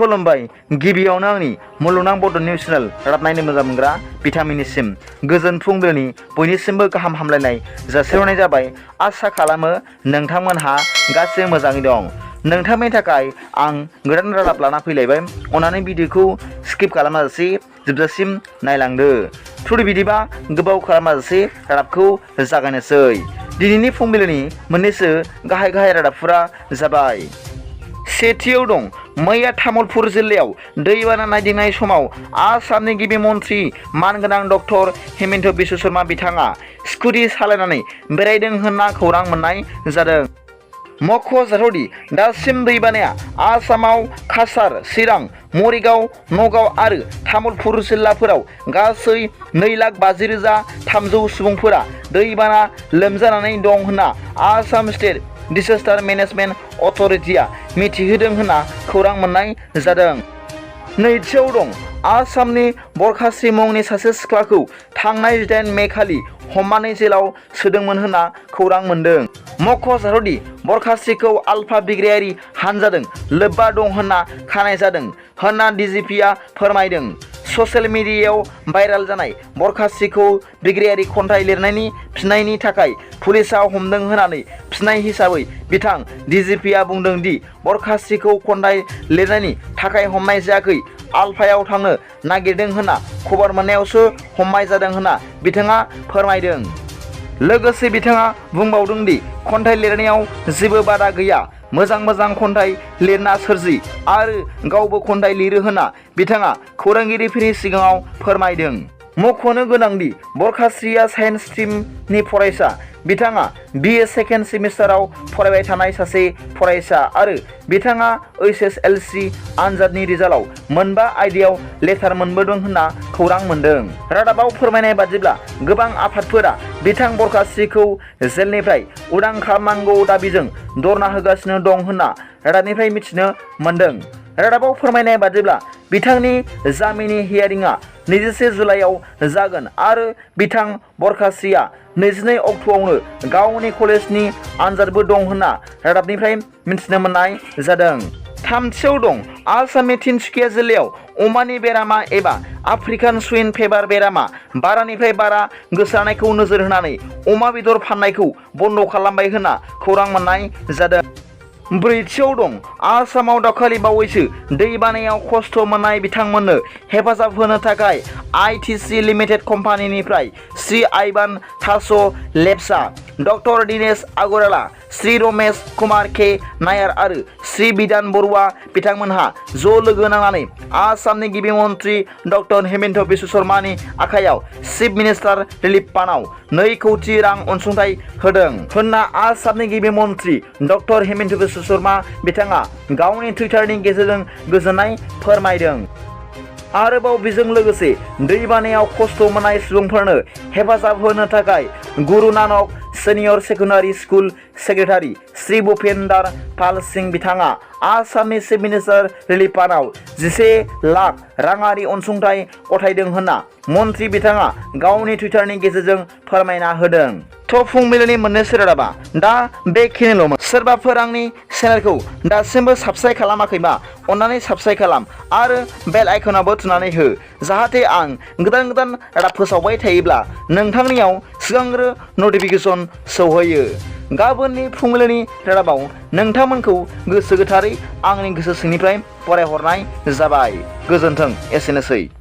खुलुमबाय गिबियावनो आंनि मुलुगनां बड' निउस चेनेल रादाब नायनो मोजां मोनग्रा बिथांमोननिसिम गोजोन फुंबिलिनि बयनिसिमबो गाहाम हामलायनाय जासिहरनाय जाबाय। आसा खालामो नोंथांमोनहा गासैबो मोजाङै दं। नोंथांनि थाखाय आं गोदान रादाब लाना फैलायबाय। अन्नानै भिडिअखौ स्किप खालामाजासे जोबजासिम नायलांदो। थुदो बिदिबा गोबाव खालामाजासे रादाबखौ जागायनोसै। दिनैनि फुंबिलिनि मोननैसो गाहाय रादाबफोरा जाबाय। सेथियाव दं मैया तामुलपुर जिल्लायाव दैबाना नायदिंनाय समाव आसामनि गिबि मन्त्रि मानगोनां डक्टर हिमन्त बिश्व शर्मा बिथाङा स्कुटि सालायनानै बेरायदों होनना खौरां मोननाय जादों। मख'जाथावदि दासिम दैबानाया आसामाव काछार, चिरां, मरिगाव, नगाव आरो तामुलपुर जिल्लाफोराव गासै 2,50,300 सुबुंफोरा दैबाना लोमजानानै दं होनना आसाम स्टेट डिसास्टार मेनेजमेन्ट अथ'रिटिआ मिथिहोदों होनना खौरां मोननाय जादों। नैथियाव दं आसामनि बरखासि मुंनि सासे सिख्लाखौ थांनाय 8 मे खालि हमनानै जेलाव सोदोंमोन होनना खौरां मोन्दों। मख'जाथावदि बरखासिखौ आलफा बिग्रायारि हानजाजों लोब्बा दं होनना खानाय जादों होनना डिजिपिआ फोरमायदों। ससियेल मिडियायाव भाइरेल जानाय बरखासिखौ बिग्रायारि खन्थाइ लिरनायनि फिननायनि थाखाय पुलिसआ हमदों होननानै फिननाय हिसाबै बिथां डिजिपिआ बुंदों दि बरखासिखौ खन्थाइ लिरनायनि थाखाय हमनाय जायाखै, आलफायाव थांनो नागिरदों होनना खबर मोननायावसो हमनाय जादों होनना बिथाङा फोरमायदों। लोगोसे बिथाङा बुंबावदों दि खन्थाइ लिरनायाव जेबो बादा गैया, मोजां खन्थाइ लिरना सोरजि आरो गावबो खन्थाइ लिरो होनना बिथाङा खौरांगिरिफोरनि सिगाङाव फोरमायदों। मख'नो गोनांदि बरखासिया साइन्स स्ट्रिमनि फरायसा। बिथाङा BA सेकेन्ड सेमिस्टाराव फरायबाय थानाय सासे फरायसा आरो बिथाङा HSLC आनजादनि रिजाल्टआव मोनबा आयदायाव लेटार मोनबोदों होनना खौरां मोन्दों। रादाबाव फोरमायनाय बादिब्ला गोबां आफादफोरा बिथां बरखासिखौ जेलनिफ्राय उदां खालामनांगौ दाबिजों धरना होगासिनो दं होनना रादाबनिफ्राय मिथिनो मोन्दों। रादाबाव फोरमायनाय बादिब्ला बिथांनि जामिननि हियारिंआ 21 जुलाइआव जागोन आरो बिथां बरखासिया 22 अक्ट'आवनो गावनि कलेजनि आनजादबो दं होनना रादाबनिफ्राय मिथिनो मोननाय जादों। थामथियाव दं आसामनि तिनसुकिया जिल्लायाव अमानि बेरामा एबा आफ्रिकान सुइन फेभार बेरामा बारानिफ्राय बारा गोसारनायखौ नोजोर होनानै अमा बेदर फाननायखौ बन्द' खालामबाय होनना खौरां मोननाय जादों। ब्रैथियाव दं आसामाव दाखालि बावैसो दैबानायाव खस्थ' मोननाय बिथांमोननो हेफाजाब होनो थाखाय ITC लिमिटेड कम्पानिनिफ्राय श्री आइभान थास' लेप्चा, डक्टर दिनेश आगरवाला, श्री रमेश कुमार के नायार आरो श्री बिधान बरुवा बिथांमोनहा ज' लोगो नांनानै आसामनि गिबि मन्त्रि डक्टर हिमन्त बिश्व शर्मानि आखायाव चिफ मिनिस्टार रिलिफ फान्डआव 2 कौटि रां अनसुंथाइ होदों होनना आसामनि गिबि मन्त्रि डक्टर हिमन्त बिश्व शर्मा बिथाङा गावनि टुइटारनि गेजेरजों गोजोननाय फोरमायदों। आरोबाव बेजों लोगोसे दैबानायाव खस्थ' मोननाय सुबुंफोरनो हेफाजाब होनो थाखाय Guru Nanak senior secondary school secretary Shri Bhupender Pal Singh बिथाङा आसामनि चिफ मिनिस्टार रिलिफ फान्डआव 11 लाख राङारि अनसुंथाइ गथायदों होनना मन्त्रि बिथाङा गावनि टुइटारनि गेजेरजों फोरमायना होदों। थ' फुंबिलिनि मोननैसो रादाबा दा बेखिनिल'मोन। सोरबाफोर आंनि चेनेलखौ दासिमबो साबस्क्राइब खालामाखैबा अन्नानै साबस्क्राइब खालाम आरो बेल आइकनावबो थुनानै हो, जाहाथे आं गोदान रादाब फोसावबाय थायोब्ला नोंथांनियाव सिगांग्रो नटिफिकेसन सौहैयो। गाबोननि फुंबिलिनि रादाबाव नोंथांमोनखौ गोसो गोथारै आंनि गोसो सिंनिफ्राय फरायहरनाय जाबाय। गोजोन्थों, एसेनोसै।